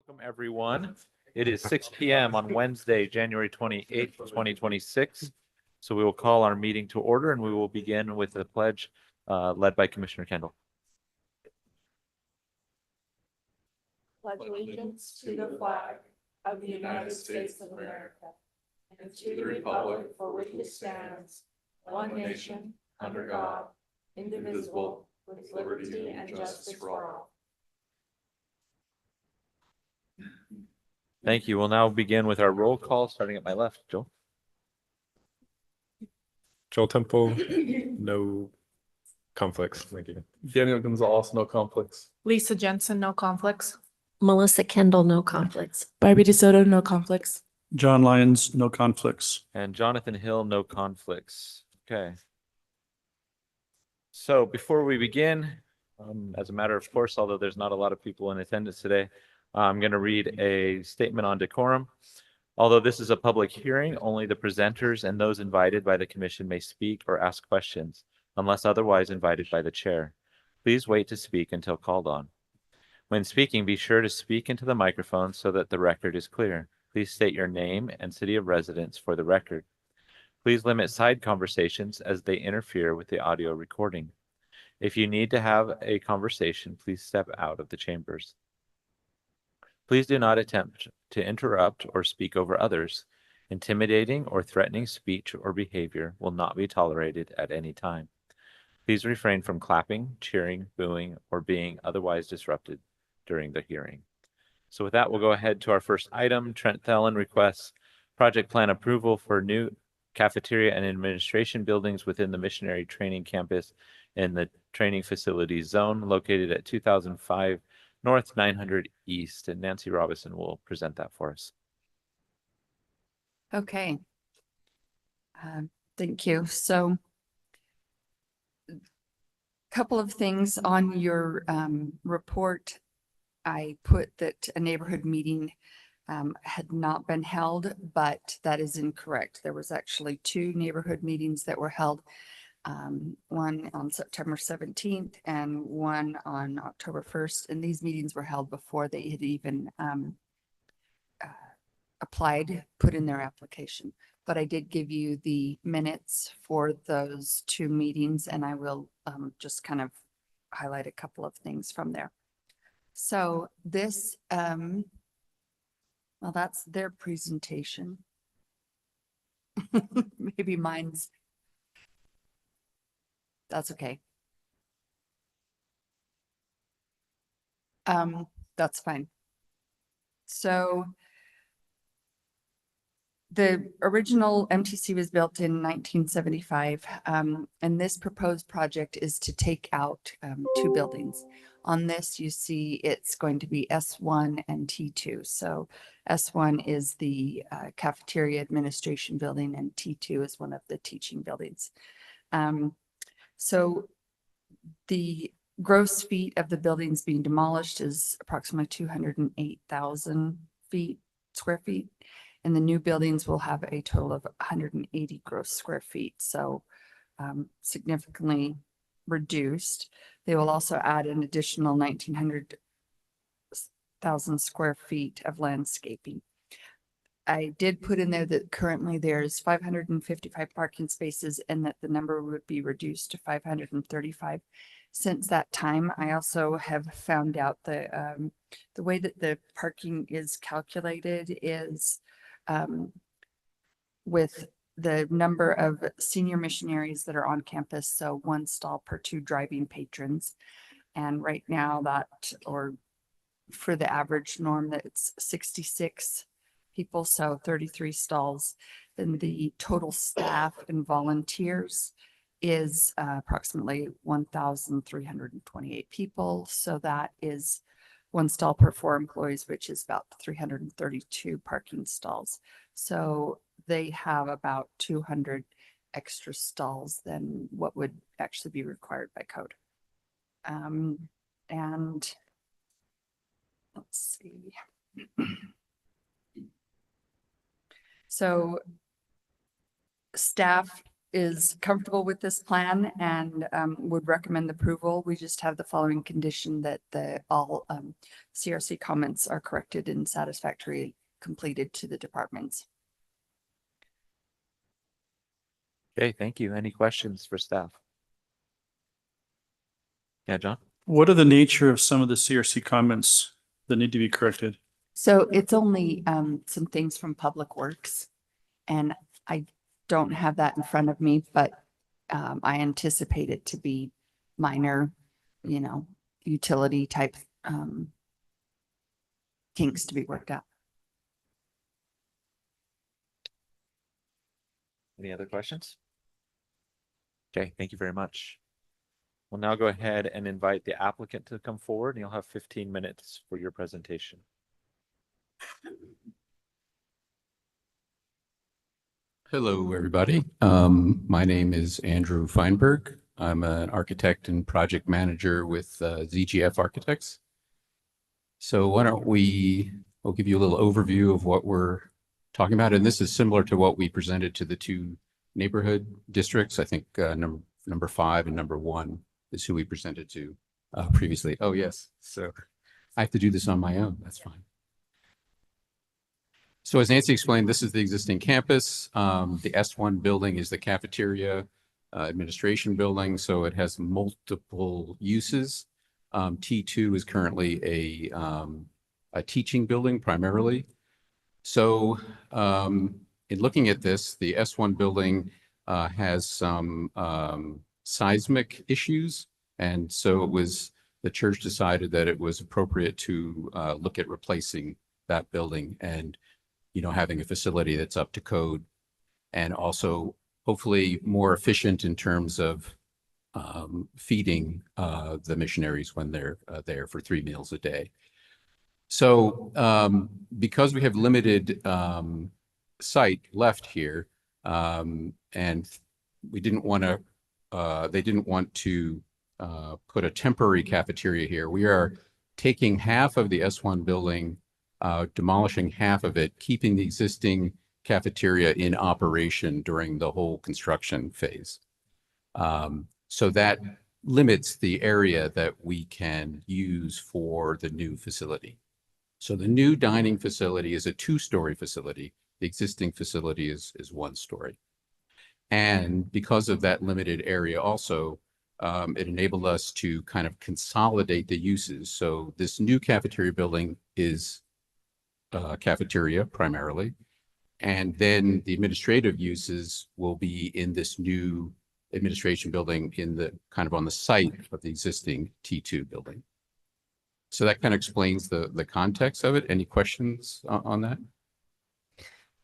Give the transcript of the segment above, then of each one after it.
Welcome, everyone. It is 6 p.m. on Wednesday, January 28th, 2026. So we will call our meeting to order and we will begin with a pledge led by Commissioner Kendall. Pledge allegiance to the flag of the United States of America and to the republic for which it stands, one nation, under God, indivisible, with liberty and justice for all. Thank you. We'll now begin with our roll call, starting at my left. Joel? Joel Temple, no conflicts. Thank you. Daniel Gonzalez, no conflicts. Lisa Jensen, no conflicts. Melissa Kendall, no conflicts. Barbie DeSoto, no conflicts. John Lyons, no conflicts. And Jonathan Hill, no conflicts. Okay. So before we begin, as a matter of course, although there's not a lot of people in attendance today, I'm going to read a statement on decorum. Although this is a public hearing, only the presenters and those invited by the commission may speak or ask questions, unless otherwise invited by the chair. Please wait to speak until called on. When speaking, be sure to speak into the microphone so that the record is clear. Please state your name and city of residence for the record. Please limit side conversations as they interfere with the audio recording. If you need to have a conversation, please step out of the chambers. Please do not attempt to interrupt or speak over others. Intimidating or threatening speech or behavior will not be tolerated at any time. Please refrain from clapping, cheering, booing, or being otherwise disrupted during the hearing. So with that, we'll go ahead to our first item. Trent Thelen requests project plan approval for new cafeteria and administration buildings within the missionary training campus in the training facilities zone located at 2005 North 900 East, and Nancy Robinson will present that for us. Okay. Thank you. So a couple of things on your report. I put that a neighborhood meeting had not been held, but that is incorrect. There was actually two neighborhood meetings that were held. One on September 17th and one on October 1st. And these meetings were held before they had even put in their application. But I did give you the minutes for those two meetings, and I will just kind of highlight a couple of things from there. So this, well, that's their presentation. Maybe mine's. That's okay. That's fine. So the original MTC was built in 1975, and this proposed project is to take out two buildings. On this, you see it's going to be S1 and T2. So S1 is the cafeteria administration building, and T2 is one of the teaching buildings. So the gross feet of the buildings being demolished is approximately 208,000 square feet. And the new buildings will have a total of 180 gross square feet. So significantly reduced. They will also add an additional 1,900,000 square feet of landscaping. I did put in there that currently there's 555 parking spaces and that the number would be reduced to 535. Since that time, I also have found out the way that the parking is calculated is with the number of senior missionaries that are on campus. So one stall per two driving patrons. And right now that, or for the average norm, that it's 66 people, so 33 stalls. Then the total staff and volunteers is approximately 1,328 people. So that is one stall per 4 employees, which is about 332 parking stalls. So they have about 200 extra stalls than what would actually be required by code. And let's see. So staff is comfortable with this plan and would recommend approval. We just have the following condition that all CRC comments are corrected and satisfactorily completed to the departments. Okay, thank you. Any questions for staff? Yeah, John? What are the nature of some of the CRC comments that need to be corrected? So it's only some things from Public Works. And I don't have that in front of me, but I anticipate it to be minor, utility type kinks to be worked out. Any other questions? Okay, thank you very much. We'll now go ahead and invite the applicant to come forward, and you'll have 15 minutes for your presentation. Hello, everybody. My name is Andrew Feinberg. I'm an architect and project manager with ZGF Architects. So why don't we'll give you a little overview of what we're talking about. And this is similar to what we presented to the two neighborhood districts. I think number 5 and number 1 is who we presented to previously. Oh, yes. So I have to do this on my own. That's fine. So as Nancy explained, this is the existing campus. The S1 building is the cafeteria administration building, so it has multiple uses. T2 is currently a teaching building primarily. So in looking at this, the S1 building has some seismic issues, and so the church decided that it was appropriate to look at replacing that building and having a facility that's up to code and also hopefully more efficient in terms of feeding the missionaries when they're there for 3 meals a day. So because we have limited site left here, and they didn't want to put a temporary cafeteria here, we are taking half of the S1 building, demolishing half of it, keeping the existing cafeteria in operation during the whole construction phase. So that limits the area that we can use for the new facility. So the new dining facility is a 2-story facility. The existing facility is 1 story. And because of that limited area also, it enabled us to kind of consolidate the uses. So this new cafeteria building is cafeteria primarily, and then the administrative uses will be in this new administration building in the kind of on the site of the existing T2 building. So that kind of explains the context of it. Any questions on that?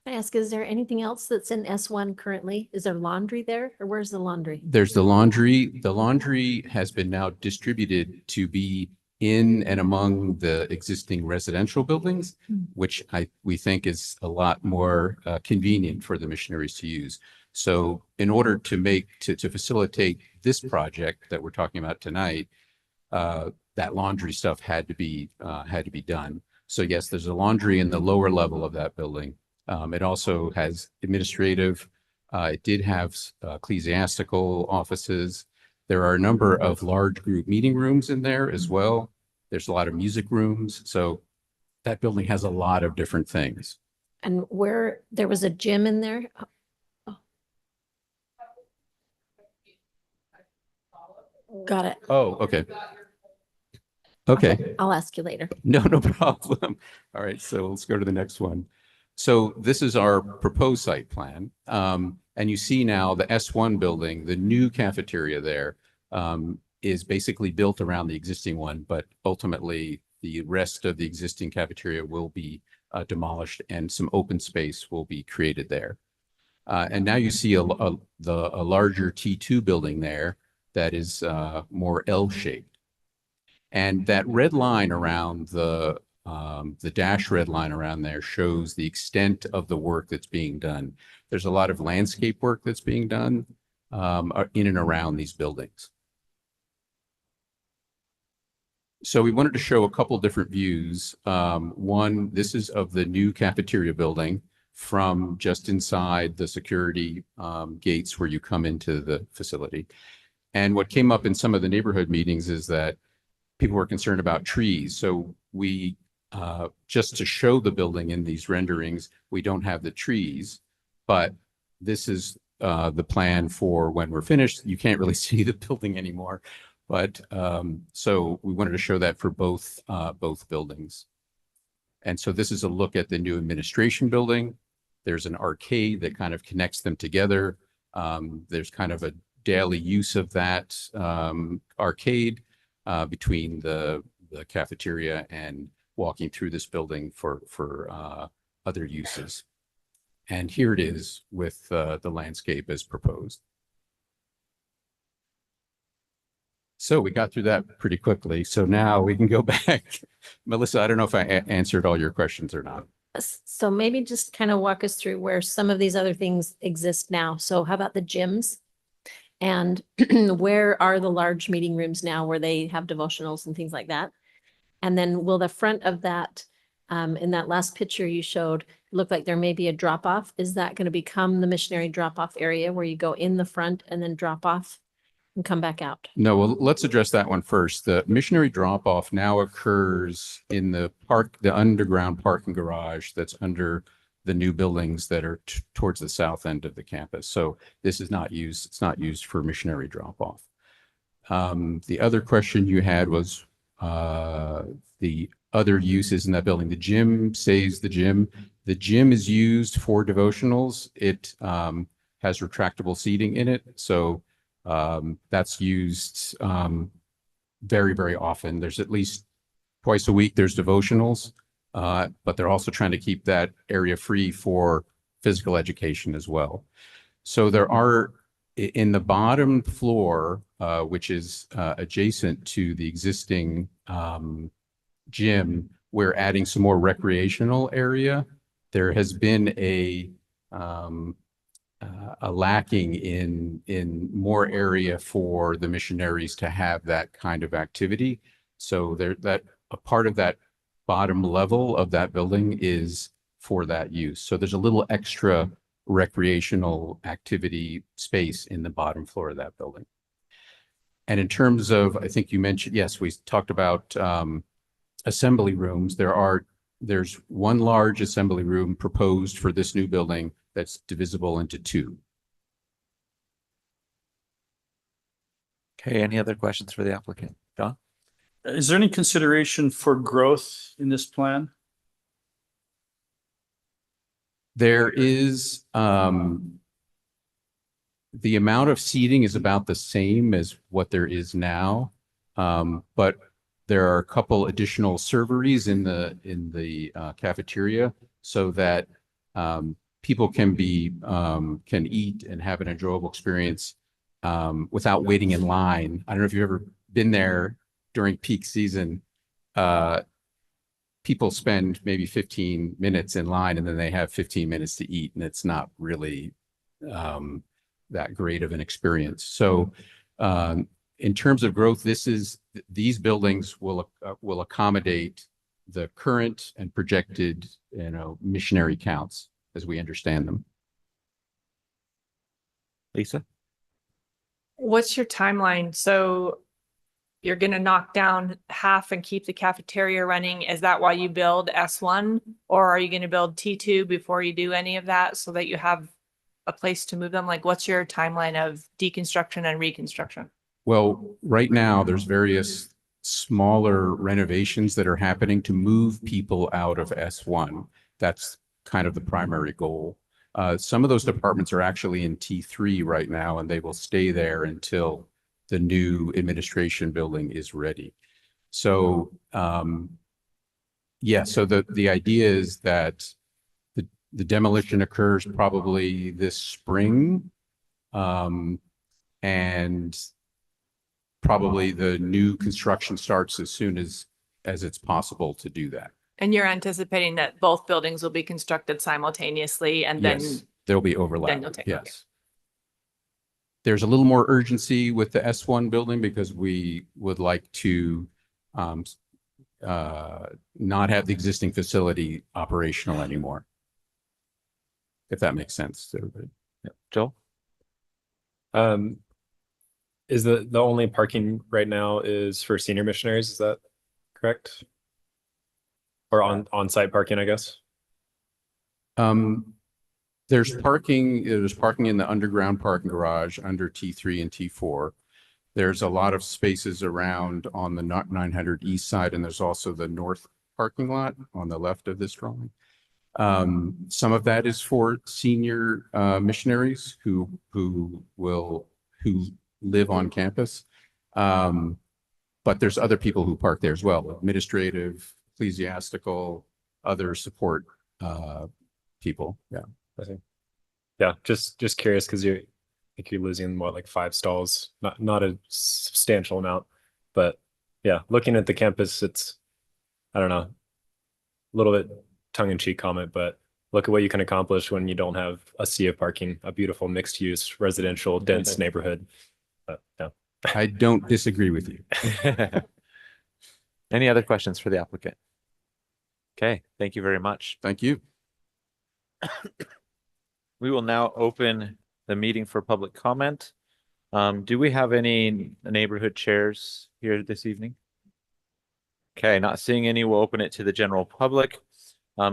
Can I ask, is there anything else that's in S1 currently? Is there laundry there, or where's the laundry? There's the laundry. The laundry has been now distributed to be in and among the existing residential buildings, which we think is a lot more convenient for the missionaries to use. So in order to facilitate this project that we're talking about tonight, that laundry stuff had to be done. So yes, there's a laundry in the lower level of that building. It also has administrative. It did have ecclesiastical offices. There are a number of large group meeting rooms in there as well. There's a lot of music rooms. So that building has a lot of different things. And where there was a gym in there? Oh. Got it. Oh, okay. Okay. I'll ask you later. No problem. All right, so let's go to the next one. So this is our proposed site plan. And you see now the S1 building, the new cafeteria there, is basically built around the existing one, but ultimately the rest of the existing cafeteria will be demolished and some open space will be created there. And now you see a larger T2 building there that is more L-shaped. And that red line around the dash red line around there shows the extent of the work that's being done. There's a lot of landscape work that's being done in and around these buildings. So we wanted to show a couple different views. One, this is of the new cafeteria building. from just inside the security gates where you come into the facility. And what came up in some of the neighborhood meetings is that people were concerned about trees. So we, just to show the building in these renderings, we don't have the trees, but this is the plan for when we're finished. You can't really see the building anymore, but so we wanted to show that for both buildings. And so this is a look at the new administration building. There's an arcade that kind of connects them together. There's kind of a daily use of that arcade between the cafeteria and walking through this building for other uses. And here it is with the landscape as proposed. So we got through that pretty quickly. So now we can go back. Melissa, I don't know if I answered all your questions or not. So maybe just kind of walk us through where some of these other things exist now. So how about the gyms? And where are the large meeting rooms now where they have devotionals and things like that? And then will the front of that, in that last picture you showed, look like there may be a drop off? Is that going to become the missionary drop off area where you go in the front and then drop off and come back out? No, well, let's address that one first. The missionary drop off now occurs in the underground parking garage that's under the new buildings that are towards the south end of the campus. So this is not used, it's not used for missionary drop off. The other question you had was the other uses in that building. The gym stays the gym. The gym is used for devotionals. It has retractable seating in it. So that's used very, very often. There's at least twice a week there's devotionals, but they're also trying to keep that area free for physical education as well. So there are, in the bottom floor, which is adjacent to the existing gym, we're adding some more recreational area. There has been a lacking in more area for the missionaries to have that kind of activity. So that a part of that bottom level of that building is for that use. So there's a little extra recreational activity space in the bottom floor of that building. And in terms of, I think you mentioned, yes, we talked about assembly rooms. There's one large assembly room proposed for this new building that's divisible into two. Okay, any other questions for the applicant? John? Is there any consideration for growth in this plan? There is, the amount of seating is about the same as what there is now. But there are a couple additional serveries in the cafeteria so that people can eat and have an enjoyable experience without waiting in line. I don't know if you've ever been there during peak season. People spend maybe 15 minutes in line and then they have 15 minutes to eat, and it's not really that great of an experience. So in terms of growth, these buildings will accommodate the current and projected, missionary counts as we understand them. Lisa? What's your timeline? So you're going to knock down half and keep the cafeteria running. Is that why you build S1? Or are you going to build T2 before you do any of that so that you have a place to move them? Like, what's your timeline of deconstruction and reconstruction? Well, right now there's various smaller renovations that are happening to move people out of S1. That's kind of the primary goal. Some of those departments are actually in T3 right now, and they will stay there until the new administration building is ready. So, yeah, so the idea is that the demolition occurs probably this spring, and probably the new construction starts as soon as it's possible to do that. And you're anticipating that both buildings will be constructed simultaneously and then Yes, there'll be overlap. then you'll take- okay. Yes. There's a little more urgency with the S1 building because we would like to not have the existing facility operational anymore. if that makes sense to everybody. Joel? Is the only parking right now is for senior missionaries? Is that correct? Or on-site parking, I guess? There's parking in the underground parking garage under T3 and T4. There's a lot of spaces around on the 900 east side, and there's also the north parking lot on the left of this drawing. Some of that is for senior missionaries who live on campus. But there's other people who park there as well, administrative, ecclesiastical, other support people. Yeah. I see. Yeah, just curious because I think you're losing what, like 5 stalls, not a substantial amount, but yeah, looking at the campus, it's, I don't know, a little bit tongue-in-cheek comment, but look at what you can accomplish when you don't have a sea of parking, a beautiful mixed-use residential dense neighborhood. But yeah. I don't disagree with you. Any other questions for the applicant? Okay, thank you very much. Thank you. We will now open the meeting for public comment. Do we have any neighborhood chairs here this evening? Okay, not seeing any, we'll open it to the general public.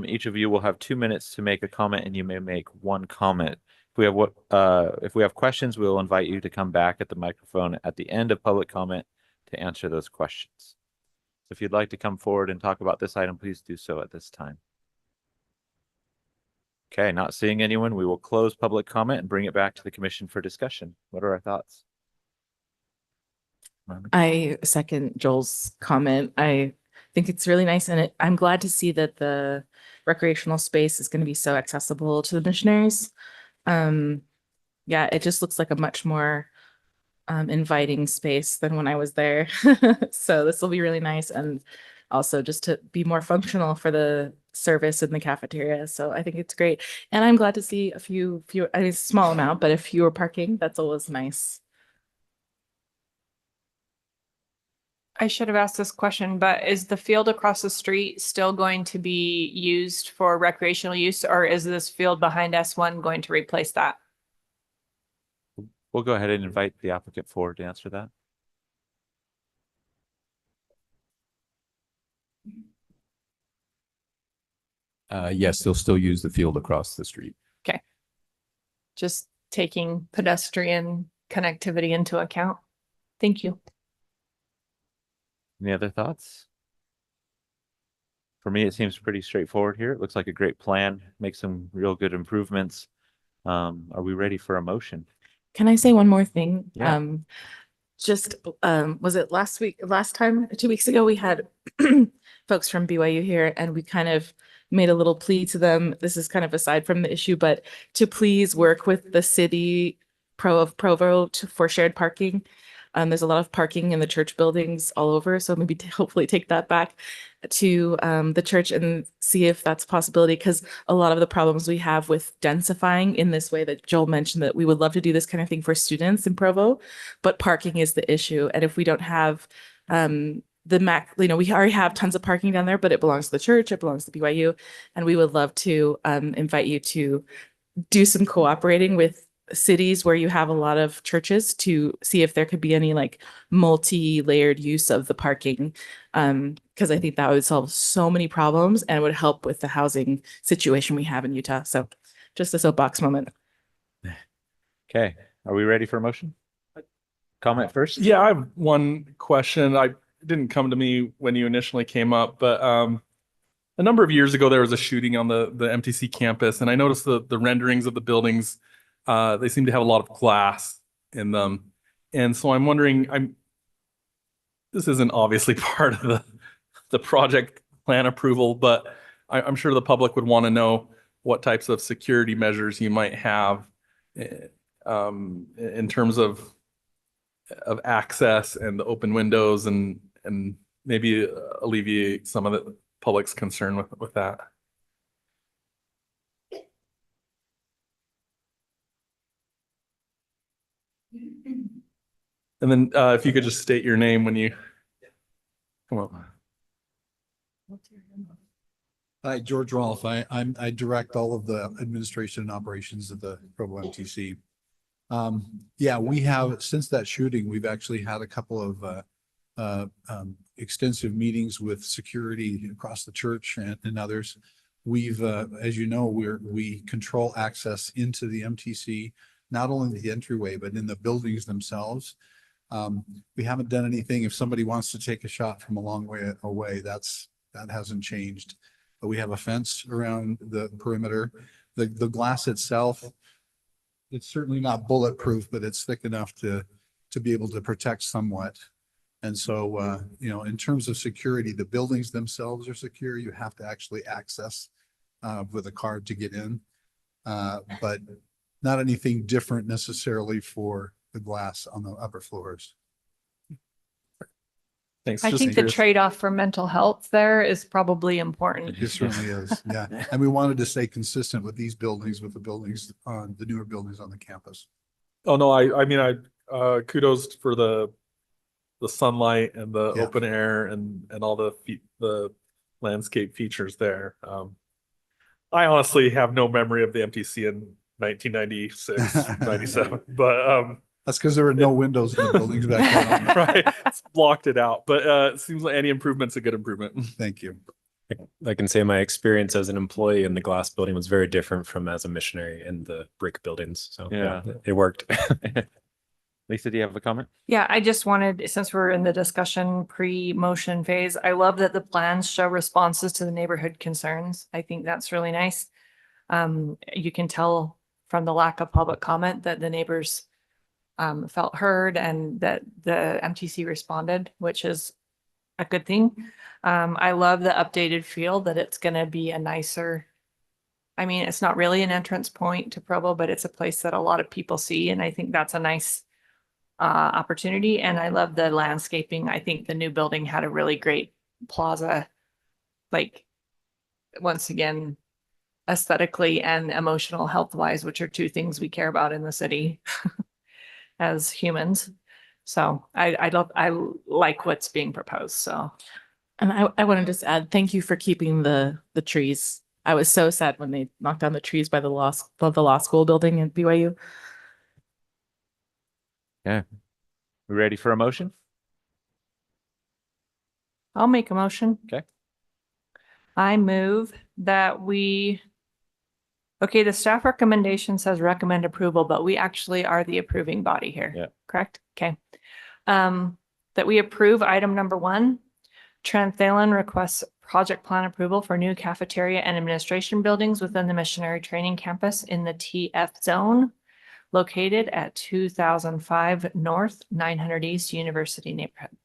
Each of you will have 2 minutes to make a comment, and you may make 1 comment. If we have questions, we'll invite you to come back at the microphone at the end of public comment to answer those questions. So if you'd like to come forward and talk about this item, please do so at this time. Okay, not seeing anyone, we will close public comment and bring it back to the commission for discussion. What are our thoughts? I second Joel's comment. I think it's really nice, and I'm glad to see that the recreational space is going to be so accessible to the missionaries. Yeah, it just looks like a much more inviting space than when I was there. So this will be really nice, and also just to be more functional for the service in the cafeteria. So I think it's great. And I'm glad to see a few, I mean, small amount, but a fewer parking. That's always nice. I should have asked this question, but is the field across the street still going to be used for recreational use, or is this field behind S1 going to replace that? We'll go ahead and invite the applicant forward to answer that. Yes, they'll still use the field across the street. Okay. Just taking pedestrian connectivity into account. Thank you. Any other thoughts? For me, it seems pretty straightforward here. It looks like a great plan, make some real good improvements. Are we ready for a motion? Can I say one more thing? Yeah. Was it last time, 2 weeks ago, we had folks from BYU here, and we kind of made a little plea to them. This is kind of aside from the issue, but to please work with the city of Provo for shared parking. There's a lot of parking in the church buildings all over, so maybe hopefully take that back to the church and see if that's a possibility, because a lot of the problems we have with densifying in this way that Joel mentioned, that we would love to do this kind of thing for students in Provo, but parking is the issue. And if we don't have we already have tons of parking down there, but it belongs to the church, it belongs to BYU, and we would love to invite you to do some cooperating with cities where you have a lot of churches to see if there could be any like multi-layered use of the parking. Because I think that would solve so many problems and would help with the housing situation we have in Utah. So just a soapbox moment. Okay, are we ready for a motion? Comment first? Yeah, I have one question. It didn't come to me when you initially came up, but a number of years ago, there was a shooting on the MTC campus, and I noticed the renderings of the buildings, they seem to have a lot of glass in them. And so I'm wondering, this isn't obviously part of the project plan approval, but I'm sure the public would want to know what types of security measures you might have in terms of access and the open windows, and maybe alleviate some of the public's concern with that. And then if you could just state your name when you come up. Hi, George Rolfe. I direct all of the administration and operations of the Provo MTC. Yeah, we have, since that shooting, we've actually had a couple of extensive meetings with security across the church and others. We've, as you know, we control access into the MTC, not only the entryway, but in the buildings themselves. We haven't done anything. If somebody wants to take a shot from a long way away, that hasn't changed. But we have a fence around the perimeter. The glass itself, it's certainly not bulletproof, but it's thick enough to be able to protect somewhat. And so, you know, in terms of security, the buildings themselves are secure. You have to actually access with a card to get in, but not anything different necessarily for the glass on the upper floors. Thanks. I Just think the curious. trade-off for mental health there is probably important. It certainly is, yeah. And we wanted to stay consistent with these buildings, with the buildings on the newer buildings on the campus. Oh, no, I mean, kudos for the sunlight and the Yeah. open air and all the landscape features there. I honestly have no memory of the MTC in 1996, 97, but That's because there were no windows in the buildings back then. right, it's blocked it out. But it seems like any improvement's a good improvement. Thank you. I can say my experience as an employee in the glass building was very different from as a missionary in the brick buildings. So Yeah. it worked. Lisa, do you have a comment? Yeah, I just wanted, since we're in the discussion pre-motion phase, I love that the plans show responses to the neighborhood concerns. I think that's really nice. You can tell from the lack of public comment that the neighbors felt heard and that the MTC responded, which is a good thing. I love the updated feel that it's going to be a nicer, I mean, it's not really an entrance point to Provo, but it's a place that a lot of people see. And I think that's a nice opportunity. And I love the landscaping. I think the new building had a really great plaza, like once again, aesthetically and emotional health wise, which are two things we care about in the city as humans. So I like what's being proposed. So. And I want to just add, thank you for keeping the trees. I was so sad when they knocked down the trees by the law school building at BYU. Yeah. We ready for a motion? I'll make a motion. Okay. I move that the staff recommendation says recommend approval, but we actually are the approving body here. Yeah. Correct? Okay. That we approve item number 1. Trent Thelen requests project plan approval for new cafeteria and administration buildings within the missionary training campus in the TF zone located at 2005 North, 900 East University neighborhood.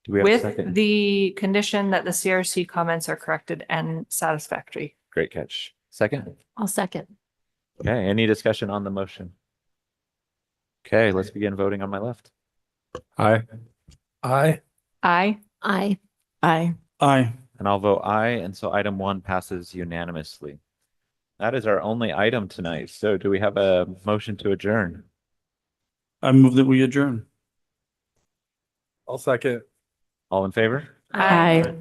Do we have a With second? the condition that the CRC comments are corrected and satisfactory. Great catch. Second? I'll second. Okay, any discussion on the motion? Okay, let's begin voting on my left. Aye. Aye. Aye. Aye. Aye. Aye. And I'll vote aye, and so item 1 passes unanimously. That is our only item tonight. So do we have a motion to adjourn? I move that we adjourn. I'll second. All in favor? Aye.